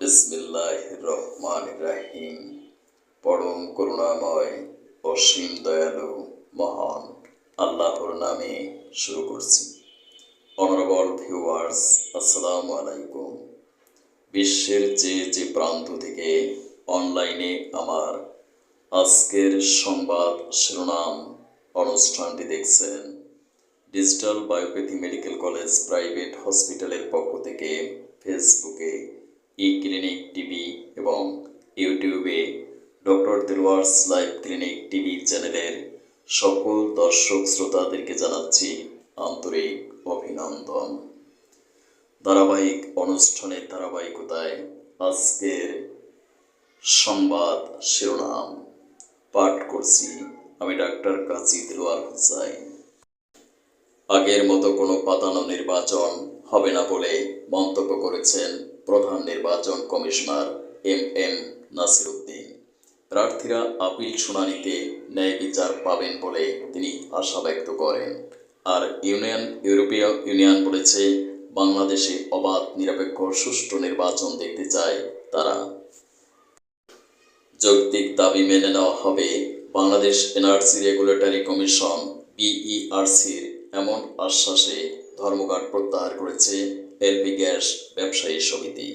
বিসমিল্লাহির রহমানির রহিম। পরম করুণাময় অসীম দয়ালু মহান আল্লাহর নামে শুরু করছি। অনারেবল ভিউয়ার্স, আসসালামু আলাইকুম। বিশ্বের যে প্রান্ত থেকে অনলাইনে আমার আজকের সংবাদ শিরোনাম অনুষ্ঠানটি দেখছেন, ডিজিটাল বায়োপ্যাথি মেডিকেল কলেজ প্রাইভেট হসপিটালের পক্ষ থেকে ফেসবুকে ক্লিনিক টিভি এবং ইউটিউবে ডক্টর দিলওয়ার্স লাইভ ক্লিনিক টিভি চ্যানেলের সকল দর্শক শ্রোতাদেরকে জানাচ্ছি আন্তরিক অভিনন্দন। ধারাবাহিক অনুষ্ঠানের ধারাবাহিকতায় আজকের সংবাদ শিরোনাম পাঠ করছি আমি ডাক্তার কাজী দিলওয়ার হোসাইন। আগের মতো কোনো পাতানো নির্বাচন হবে না বলে মন্তব্য করেছেন প্রধান নির্বাচন কমিশনার এম নাসির উদ্দিন। প্রার্থীরা আপিল শুনানিতে ন্যায় বিচার পাবেন বলে তিনি আশা ব্যক্ত করেন। আর ইউরোপীয় ইউনিয়ন বলেছে, বাংলাদেশে অবাধ, নিরপেক্ষ, সুষ্ঠু নির্বাচন দেখতে চায় তারা। যৌক্তিক দাবি মেনে নেওয়া হবে। বাংলাদেশ এনার্জি রেগুলেটরি কমিশন BERCর এমন আশ্বাসে ধর্মঘট প্রত্যাহার করেছে এলপি গ্যাস ব্যবসায়ী সমিতি।